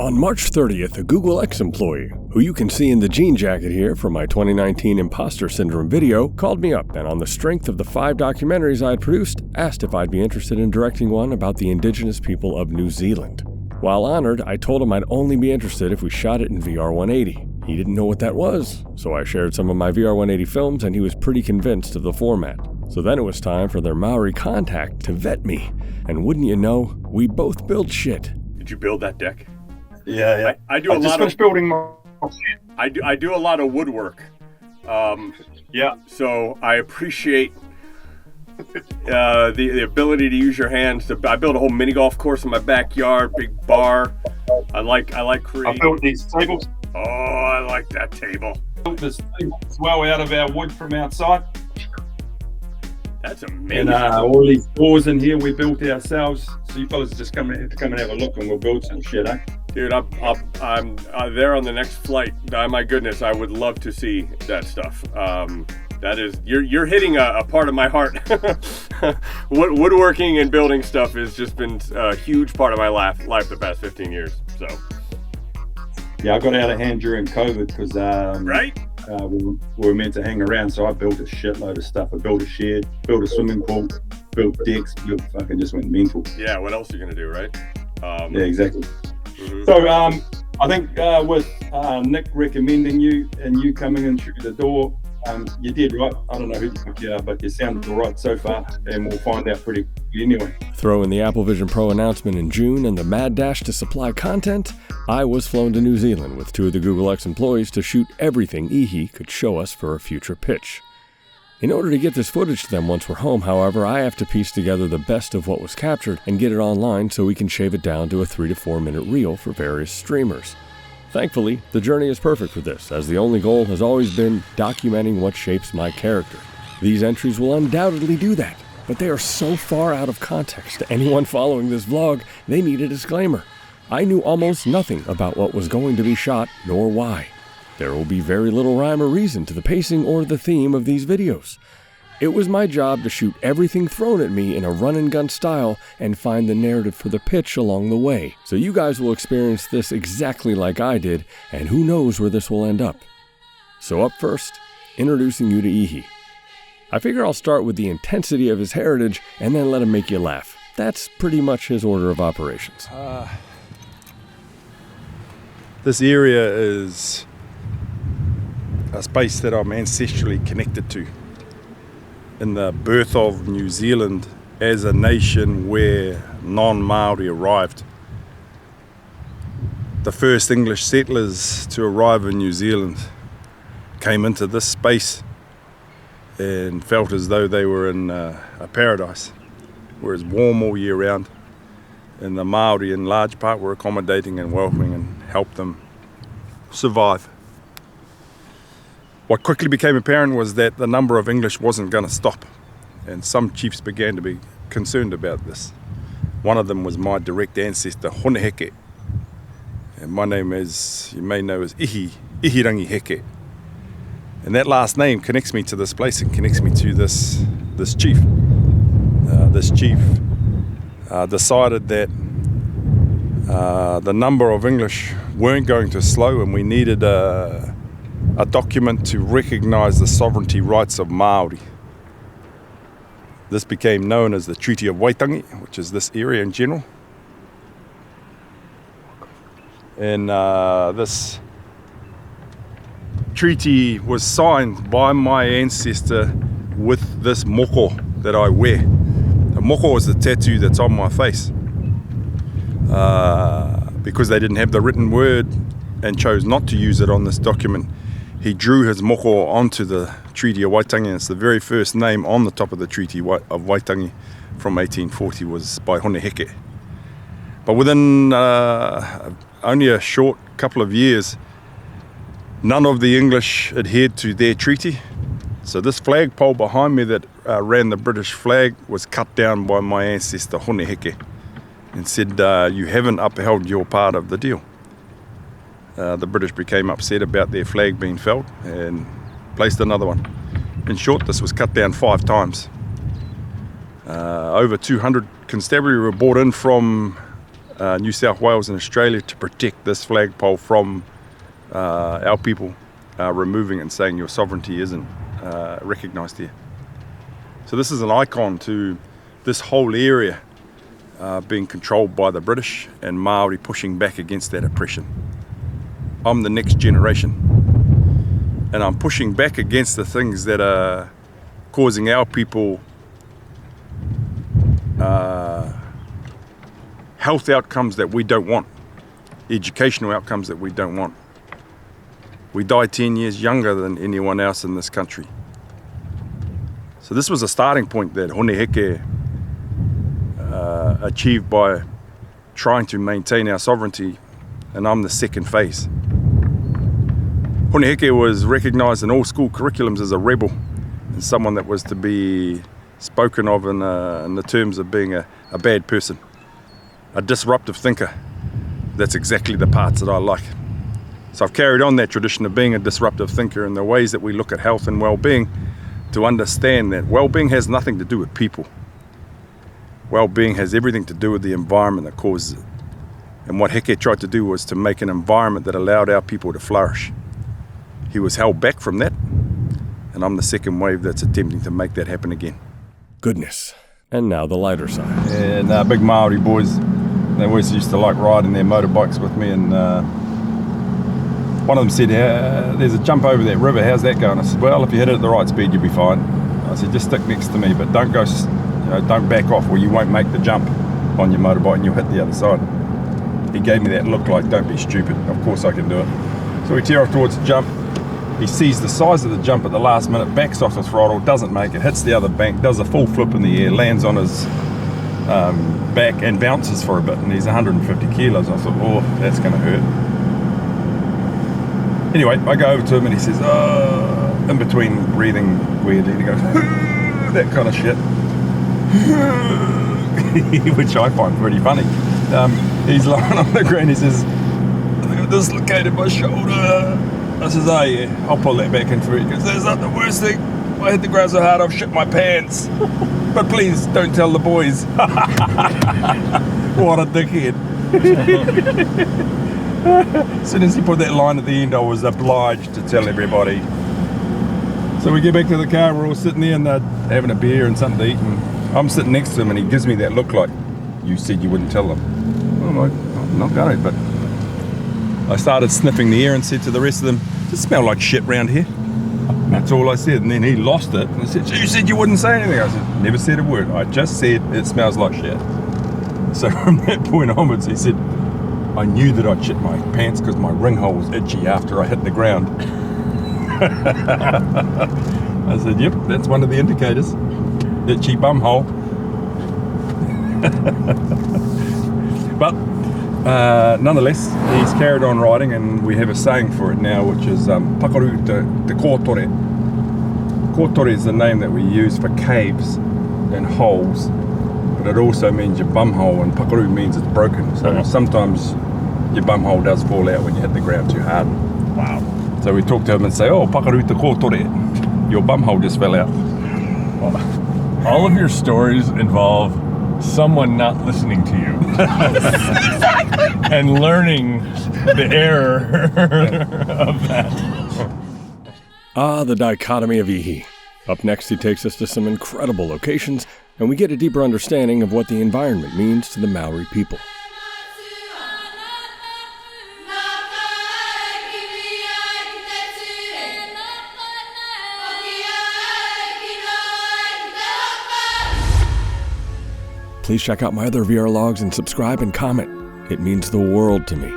On March 30th, a Google X employee, who you can see in the jean jacket here from my 2019 Imposter Syndrome video, called me up and on the strength of the 5 documentaries I had produced, asked if I'd be interested in directing one about the indigenous people of New Zealand. While honored, I told him I'd only be interested if we shot it in VR180. He didn't know what that was, so I shared some of my VR180 films and he was pretty convinced of the format. So then it was time for their Maori contact to vet me, and wouldn't you know, we both build shit. Did you build that deck? Yeah. I do a lot of building my. I do a lot of woodwork. Yeah. So I appreciate the ability to use your hands. I built a whole mini golf course in my backyard, big bar. I like creating. I built these tables. Oh, I like that table. Built this table as well out of our wood from outside. That's amazing. And all these doors in here we built ourselves. So you fellas just come and have a look, and we'll build some shit, eh? Dude, I'm there on the next flight. My goodness, I would love to see that stuff. That is, you're hitting a part of my heart. Woodworking and building stuff has just been a huge part of my life the past 15 years. So. Yeah, I got out of hand during COVID because right. We were meant to hang around, so I built a shitload of stuff. I built a shed, built a swimming pool, built decks, fucking just went mental. Yeah, what else are you gonna do, right? Yeah, exactly. Mm-hmm. So I think with Nick recommending you and you coming in through the door, you did right. I don't know who the fuck you are, but you sounded all right so far, and we'll find out pretty quickly anyway. Throw in the Apple Vision Pro announcement in June and the mad dash to supply content, I was flown to New Zealand with 2 of the Google X employees to shoot everything Ihi could show us for a future pitch. In order to get this footage to them once we're home, however, I have to piece together the best of what was captured and get it online so we can shave it down to a 3 to 4 minute reel for various streamers. Thankfully, the journey is perfect for this, as the only goal has always been documenting what shapes my character. These entries will undoubtedly do that, but they are so far out of context to anyone following this vlog, they need a disclaimer. I knew almost nothing about what was going to be shot, nor why. There will be very little rhyme or reason to the pacing or the theme of these videos. It was my job to shoot everything thrown at me in a run-and-gun style and find the narrative for the pitch along the way. So you guys will experience this exactly like I did, and who knows where this will end up. So up first, introducing you to Ihi. I figure I'll start with the intensity of his heritage and then let him make you laugh. That's pretty much his order of operations. This area is a space that I'm ancestrally connected to. In the birth of New Zealand as a nation where non-Maori arrived. The first English settlers to arrive in New Zealand came into this space and felt as though they were in a paradise, where it's warm all year round, and the Maori in large part were accommodating and welcoming and helped them survive. What quickly became apparent was that the number of English wasn't going to stop, and some chiefs began to be concerned about this. One of them was my direct ancestor, Honeheke, and my name, as you may know, is Ihirangi Heke. And that last name connects me to this place and connects me to this chief. This chief decided that the number of English weren't going to slow, and we needed a document to recognize the sovereignty rights of Maori. This became known as the Treaty of Waitangi, which is this area in general. And this treaty was signed by my ancestor with this moko that I wear. The moko is the tattoo that's on my face. Because they didn't have the written word and chose not to use it on this document, he drew his moko onto the Treaty of Waitangi, and it's the very first name on the top of the Treaty of Waitangi from 1840 was by Honeheke. But within only a short couple of years, none of the English adhered to their treaty. So this flagpole behind me that ran the British flag was cut down by my ancestor Honeheke and said, you haven't upheld your part of the deal. The British became upset about their flag being felled and placed another one. In short, this was cut down 5 times. Over 200 constabulary were brought in from New South Wales and Australia to protect this flagpole from our people removing it and saying your sovereignty isn't recognised here. So this is an icon to this whole area being controlled by the British and Māori pushing back against that oppression. I'm the next generation, and I'm pushing back against the things that are causing our people health outcomes that we don't want, educational outcomes that we don't want. We die 10 years younger than anyone else in this country. So this was a starting point that Hone Heke achieved by trying to maintain our sovereignty, and I'm the second phase. Hone Heke was recognised in all school curriculums as a rebel, and someone that was to be spoken of in the terms of being a bad person, a disruptive thinker. That's exactly the parts that I like. So I've carried on that tradition of being a disruptive thinker in the ways that we look at health and well-being, to understand that well-being has nothing to do with people. Well-being has everything to do with the environment that causes it. And what Heke tried to do was to make an environment that allowed our people to flourish. He was held back from that, and I'm the second wave that's attempting to make that happen again. Goodness. And now the lighter side. And big Māori boys, they always used to like riding their motorbikes with me, and one of them said, there's a jump over that river, how's that going? I said, well, if you hit it at the right speed, you'll be fine. I said, just stick next to me, but don't go, don't back off, or you won't make the jump on your motorbike and you'll hit the other side. He gave me that look like, don't be stupid, of course I can do it. So we tear off towards the jump. He sees the size of the jump at the last minute, backs off the throttle, doesn't make it, hits the other bank, does a full flip in the air, lands on his back and bounces for a bit, and he's 150 kilos. I thought, oh, that's going to hurt. Anyway, I go over to him and he says, in between breathing weirdly, he goes, that kind of shit, which I find pretty funny. He's lying on the ground, he says, I dislocated my shoulder. I says, oh yeah, I'll pull that back in for you. He goes, that's not the worst thing. I hit the ground so hard I've shit my pants. But please, don't tell the boys. What a dickhead. As soon as he put that line at the end, I was obliged to tell everybody. So we get back to the car, we're all sitting there and having a beer and something to eat, and I'm sitting next to him and he gives me that look like, you said you wouldn't tell them. I'm like, I'm not going to, but I started sniffing the air and said to the rest of them, does it smell like shit round here? And that's all I said, and then he lost it and said, you said you wouldn't say anything. I said, never said a word, I just said it smells like shit. So from that point onwards, he said, I knew that I'd shit my pants because my ring hole was itchy after I hit the ground. I said, yep, that's one of the indicators. Itchy bum hole. But nonetheless, he's carried on riding, and we have a saying for it now, which is Pakaru te kōtore. Kōtore is the name that we use for caves and holes, but it also means your bum hole, and Pakaru means it's broken. So sometimes your bum hole does fall out when you hit the ground too hard. Wow. So we talk to him and say, oh, Pakaru te kōtore, your bum hole just fell out. Well, all of your stories involve someone not listening to you. Exactly. And learning the error of that. The dichotomy of Ihi. Up next, he takes us to some incredible locations, and we get a deeper understanding of what the environment means to the Maori people. Please check out my other VRLOGs and subscribe and comment. It means the world to me.